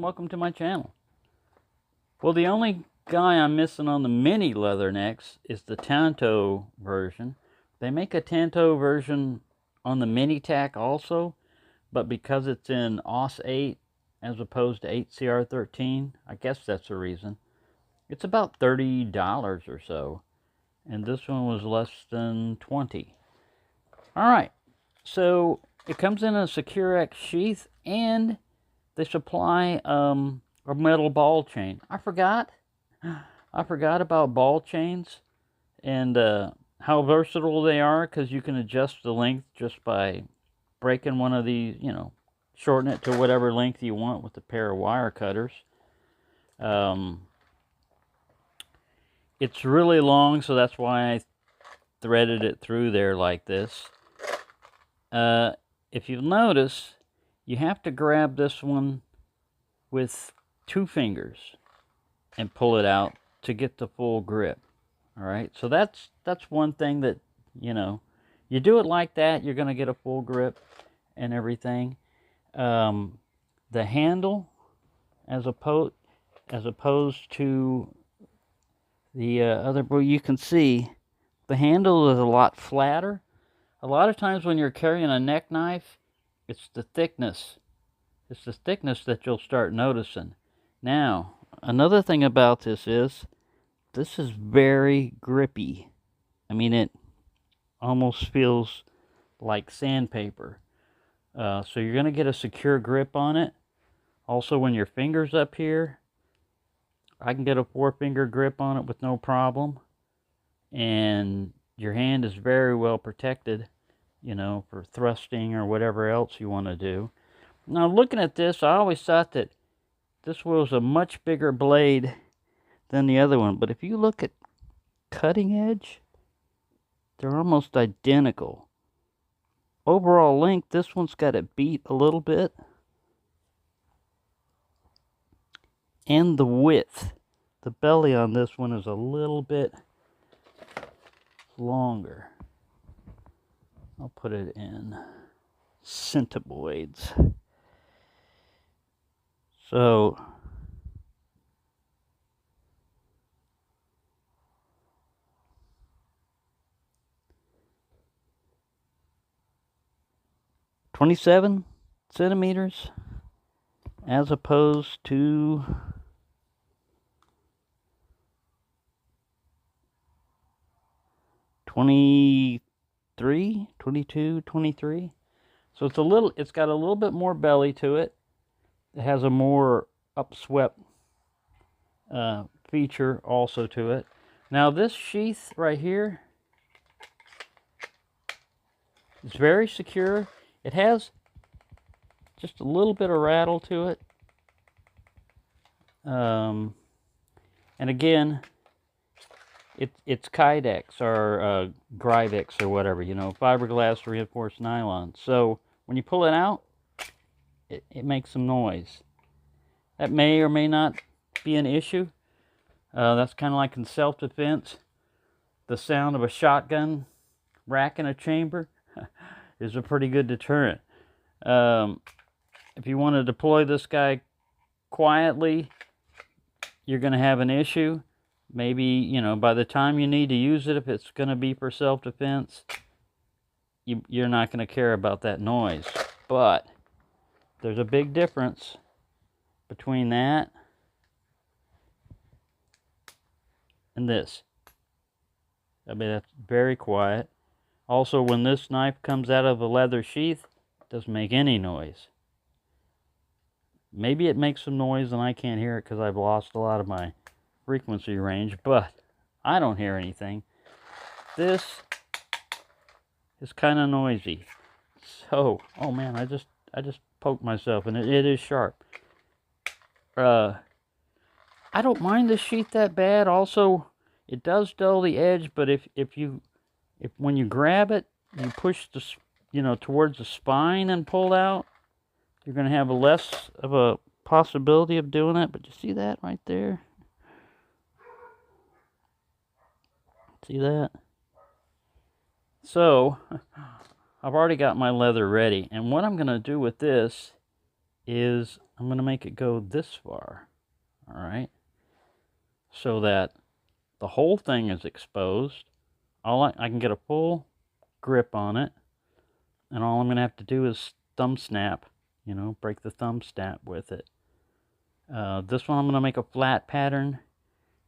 welcome to my channel. Well, the only guy I'm missing on the mini Leathernecks is the Tanto version. They make a Tanto version on the mini Tac also, but because it's in AUS 8 as opposed to 8CR13, I guess that's the reason. It's about $30 or so, and this one was less than 20. Alright, so it comes in a Secure-X sheath, and they supply a metal ball chain. I forgot about ball chains and how versatile they are, because you can adjust the length just by breaking one of these, shorten it to whatever length you want with a pair of wire cutters. It's really long, so that's why I threaded it through there like this. If you'll notice, you have to grab this one with 2 fingers and pull it out to get the full grip. All right, so that's one thing that, you do it like that, you're going to get a full grip and everything. The handle, as opposed to the other, well, you can see the handle is a lot flatter. A lot of times when you're carrying a neck knife, it's the thickness. It's the thickness that you'll start noticing. Now, another thing about this is very grippy. I mean, it almost feels like sandpaper. So you're going to get a secure grip on it. Also, when your finger's up here, I can get a 4-finger grip on it with no problem. And your hand is very well protected, for thrusting or whatever else you want to do. Now, looking at this, I always thought that this was a much bigger blade than the other one. But if you look at cutting edge, they're almost identical. Overall length, this one's got it beat a little bit. And the width, the belly on this one is a little bit longer. I'll put it in centiboids. So, .27 centimeters as opposed to 23, 22, 23. So it's got a little bit more belly to it. It has a more upswept feature also to it. Now this sheath right here is very secure. It has just a little bit of rattle to it. And again, it's Kydex or Gryvex or whatever, fiberglass reinforced nylon. So when you pull it out, it makes some noise. That may or may not be an issue. That's kind of like in self-defense. The sound of a shotgun rack in a chamber is a pretty good deterrent. If you want to deploy this guy quietly, you're going to have an issue. Maybe, by the time you need to use it, if it's going to be for self-defense, you're not going to care about that noise. But there's a big difference between that and this. I mean, that's very quiet. Also, when this knife comes out of a leather sheath, it doesn't make any noise. Maybe it makes some noise and I can't hear it because I've lost a lot of my frequency range, but I don't hear anything. This is kind of noisy. So, oh man, I just poked myself, and it is sharp. I don't mind the sheath that bad. Also, it does dull the edge, but if when you grab it, you push the towards the spine and pull out, you're going to have less of a possibility of doing it. But you see that right there? See that? So, I've already got my leather ready, and what I'm going to do with this is I'm going to make it go this far. All right. So that the whole thing is exposed. I can get a full grip on it. And all I'm going to have to do is thumb snap, you know, break the thumb snap with it. This one I'm going to make a flat pattern,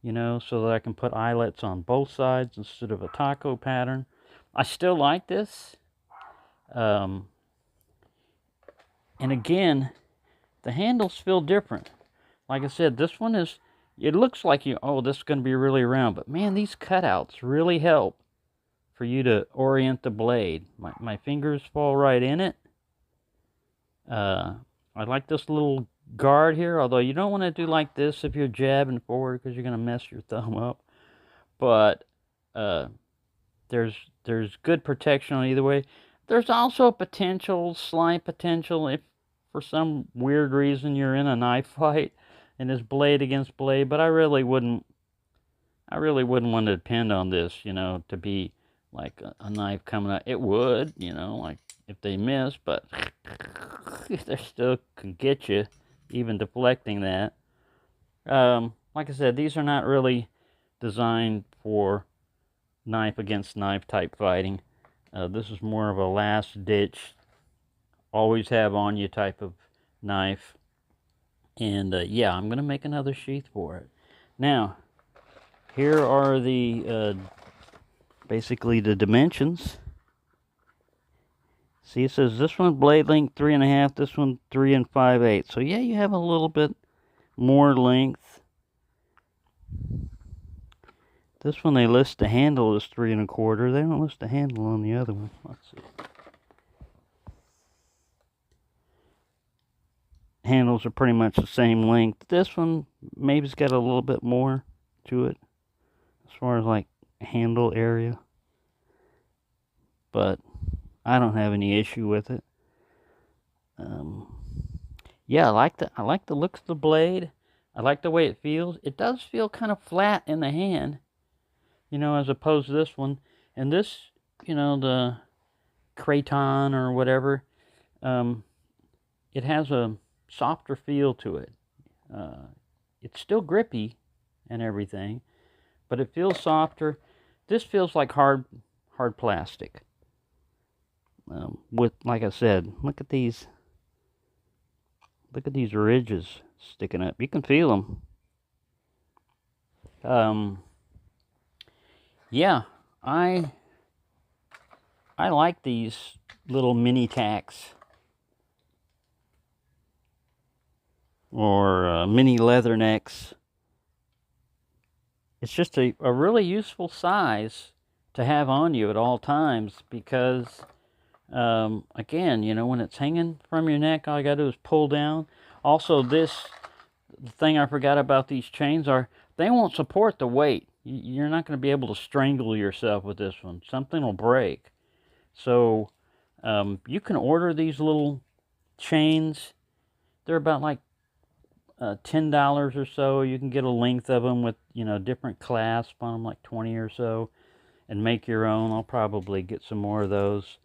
you know, so that I can put eyelets on both sides instead of a taco pattern. I still like this. And again, the handles feel different. Like I said, this one is, it looks like this is going to be really round, but man, these cutouts really help for you to orient the blade. My fingers fall right in it. I like this little guard here, although you don't want to do like this if you're jabbing forward because you're going to mess your thumb up. But there's good protection on either way. There's also slight potential if for some weird reason you're in a knife fight and it's blade against blade, but I really wouldn't want to depend on this, you know, to be like a knife coming out. It would, you know, like if they miss, but they still can get you, even deflecting that. Like I said, these are not really designed for knife against knife type fighting. This is more of a last ditch, always have on you type of knife. And yeah, I'm going to make another sheath for it. Now, here are the basically the dimensions. See, it says this one blade length 3.5, this one 3 5/8. So yeah, you have a little bit more length. This one they list the handle as 3 1/4. They don't list the handle on the other one. Let's see. Handles are pretty much the same length. This one maybe's got a little bit more to it as far as like handle area, but I don't have any issue with it. Yeah, I like the looks of the blade. I like the way it feels. It does feel kind of flat in the hand, you know, as opposed to this one. And this, you know, the Kraton or whatever, it has a softer feel to it. It's still grippy and everything, but it feels softer. This feels like hard plastic. With, like I said, look at these ridges sticking up. You can feel them. Yeah, I like these little mini tacs or mini leathernecks. It's just a really useful size to have on you at all times because, again, you know, when it's hanging from your neck, all you gotta do is pull down. Also, the thing I forgot about these chains are they won't support the weight. You're not going to be able to strangle yourself with this one. Something will break. So you can order these little chains. They're about like $10 or so. You can get a length of them with, you know, different clasp on them, like 20 or so, and make your own. I'll probably get some more of those.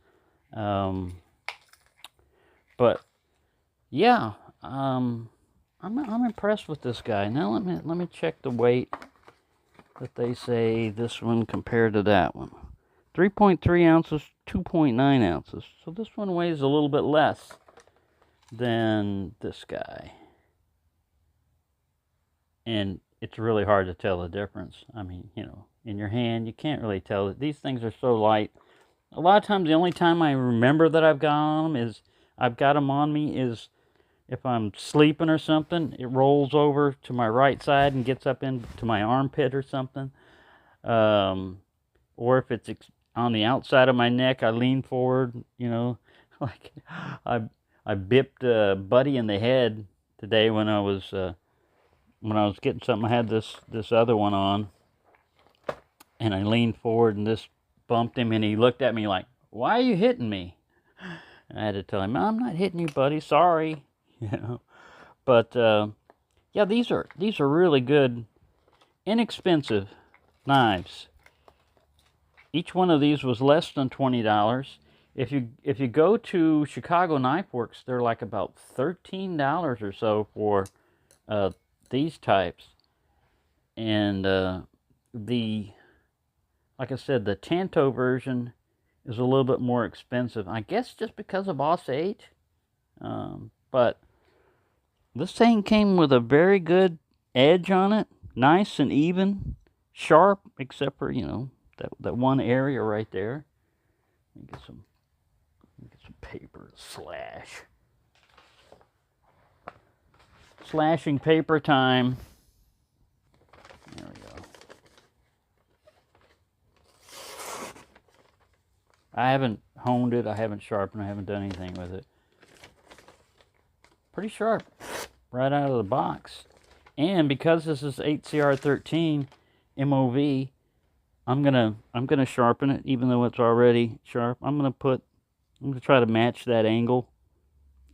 But yeah, I'm impressed with this guy. Now let me check the weight that they say this one compared to that one. 3.3 ounces, 2.9 ounces. So this one weighs a little bit less than this guy. And it's really hard to tell the difference. I mean, you know, in your hand, you can't really tell it. These things are so light. A lot of times, the only time I remember that I've got them on me is if I'm sleeping or something. It rolls over to my right side and gets up into my armpit or something. Or if it's on the outside of my neck, I lean forward, you know, like I bipped a buddy in the head today when I was getting something. I had this other one on, and I leaned forward and this bumped him, and he looked at me like, "Why are you hitting me?" And I had to tell him, "I'm not hitting you, buddy. Sorry." You know. But yeah, these are really good, inexpensive knives. Each one of these was less than $20, if you go to Chicago Knife Works, they're like about $13 or so for these types. And like I said, the Tanto version is a little bit more expensive. I guess just because of osate. But this thing came with a very good edge on it, nice and even, sharp, except for, you know, that one area right there. Let me get some paper to slash. Slashing paper time. There we go. I haven't honed it, I haven't sharpened, I haven't done anything with it. Pretty sharp right out of the box. And because this is 8CR13 MOV, I'm gonna sharpen it, even though it's already sharp. I'm gonna try to match that angle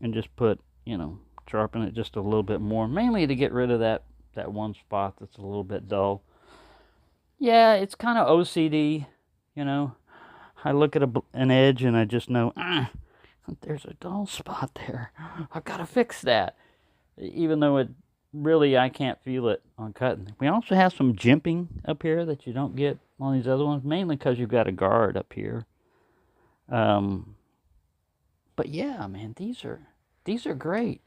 and just put, you know, sharpen it just a little bit more, mainly to get rid of that one spot that's a little bit dull. Yeah, it's kind of OCD, you know. I look at an edge and I just know, there's a dull spot there. I've got to fix that. Even though it really, I can't feel it on cutting. We also have some jimping up here that you don't get on these other ones, mainly because you've got a guard up here. But yeah, man, these are great.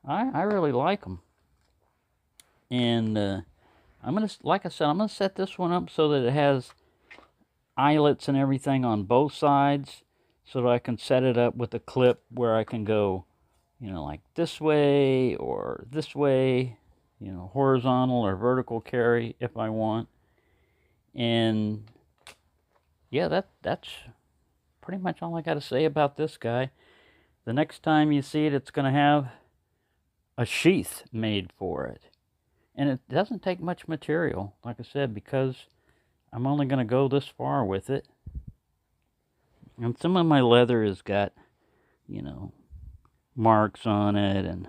I really like them. And I'm gonna, like I said, I'm gonna set this one up so that it has eyelets and everything on both sides, so that I can set it up with a clip where I can go, you know, like this way or this way, you know, horizontal or vertical carry if I want. And yeah, that's pretty much all I got to say about this guy. The next time you see it, it's going to have a sheath made for it. And it doesn't take much material, like I said, because I'm only going to go this far with it. And some of my leather has got, you know, marks on it, and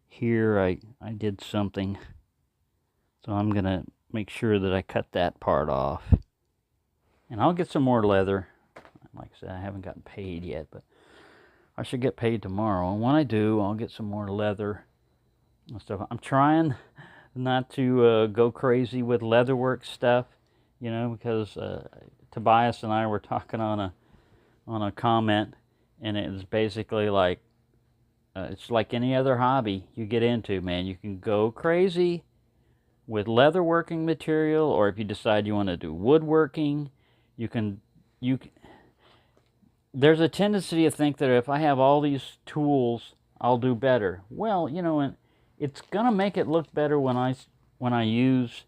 here I did something. So I'm going to make sure that I cut that part off. And I'll get some more leather. Like I said, I haven't gotten paid yet, but I should get paid tomorrow. And when I do, I'll get some more leather and stuff. I'm trying not to go crazy with leatherwork stuff, you know, because Tobias and I were talking on a comment, and it was basically like, it's like any other hobby you get into, man. You can go crazy with leatherworking material, or if you decide you want to do woodworking, there's a tendency to think that if I have all these tools, I'll do better. Well, you know, and it's gonna make it look better when I use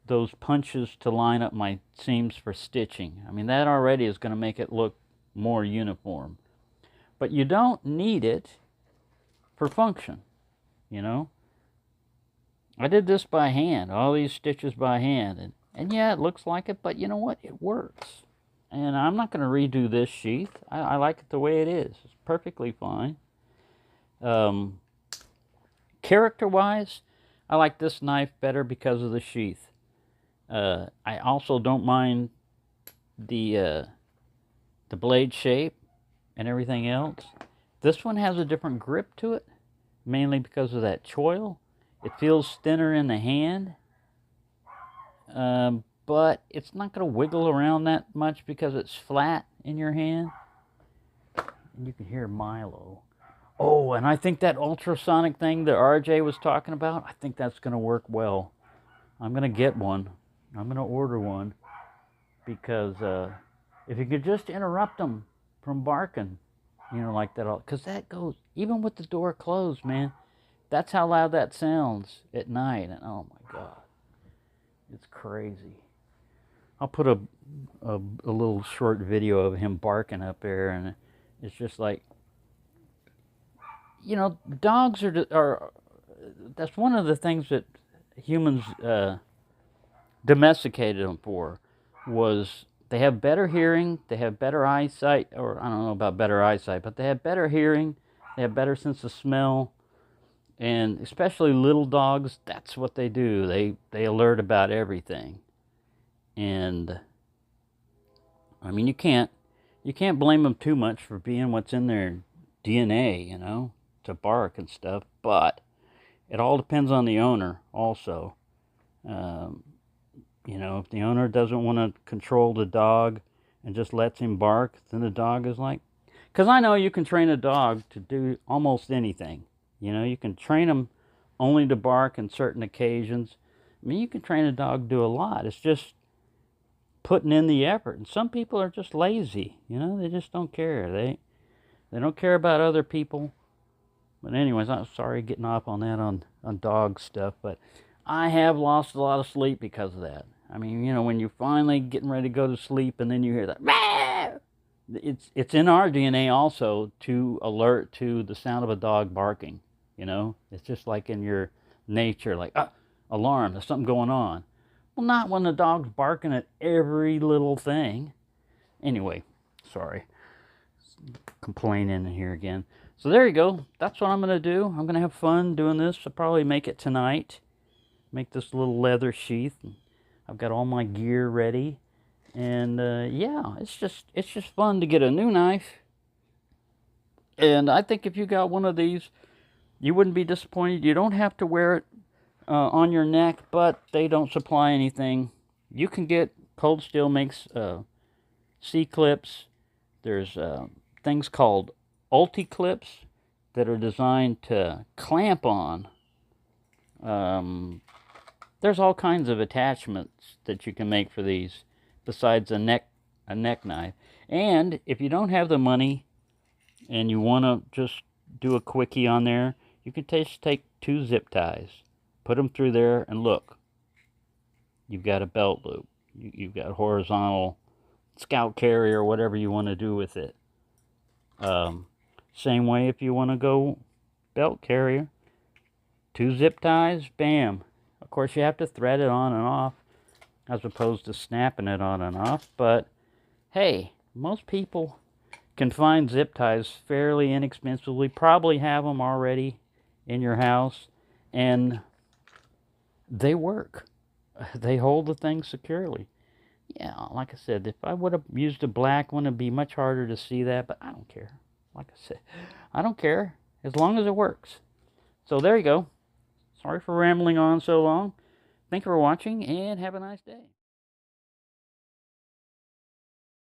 those punches to line up my seams for stitching. I mean, that already is gonna make it look more uniform. But you don't need it for function, you know. I did this by hand, all these stitches by hand, and yeah, it looks like it, but you know what? It works. And I'm not going to redo this sheath. I like it the way it is. It's perfectly fine. Character-wise, I like this knife better because of the sheath. I also don't mind the blade shape and everything else. This one has a different grip to it, mainly because of that choil. It feels thinner in the hand. But it's not going to wiggle around that much because it's flat in your hand. And you can hear Milo. Oh, and I think that ultrasonic thing that RJ was talking about, I think that's going to work well. I'm going to get one. I'm going to order one. Because if you could just interrupt them from barking, you know, like that. Because that goes, even with the door closed, man. That's how loud that sounds at night. And oh my God. It's crazy. I'll put a little short video of him barking up there, and it's just like, you know, dogs are that's one of the things that humans domesticated them for, was they have better hearing, they have better eyesight, or I don't know about better eyesight, but they have better hearing, they have better sense of smell, and especially little dogs, that's what they do. They alert about everything. And I mean, you can't you can't blame them too much for being what's in their DNA, you know, to bark and stuff. But it all depends on the owner also. Um, you know, if the owner doesn't want to control the dog and just lets him bark, then the dog is like, because I know you can train a dog to do almost anything. You know, you can train them only to bark on certain occasions. I mean, you can train a dog to do a lot. It's just putting in the effort. And some people are just lazy. You know, they just don't care. They don't care about other people. But anyways, I'm sorry getting off on that on dog stuff, but I have lost a lot of sleep because of that. I mean, you know, when you're finally getting ready to go to sleep and then you hear that, "Meow!" It's in our DNA also to alert to the sound of a dog barking. You know, it's just like in your nature, like, alarm, there's something going on. Well, not when the dog's barking at every little thing. Anyway, sorry, complaining here again. So there you go. That's what I'm going to do. I'm going to have fun doing this. I'll probably make it tonight. Make this little leather sheath. I've got all my gear ready. And yeah, it's just fun to get a new knife. And I think if you got one of these, you wouldn't be disappointed. You don't have to wear it on your neck, but they don't supply anything. You can get, Cold Steel makes C-clips. There's things called ulti-clips that are designed to clamp on. There's all kinds of attachments that you can make for these besides a neck knife. And if you don't have the money and you want to just do a quickie on there, you can just take 2 zip ties, put them through there, and look, you've got a belt loop. You've got horizontal scout carry or whatever you want to do with it. Same way if you want to go belt carrier, 2 zip ties, bam. Of course, you have to thread it on and off as opposed to snapping it on and off. But hey, most people can find zip ties fairly inexpensively, probably have them already in your house, and they work. They hold the thing securely. Yeah, like I said, if I would have used a black one, it'd be much harder to see that, but I don't care. Like I said, I don't care as long as it works. So there you go. Sorry for rambling on so long. Thank you for watching, and have a nice day.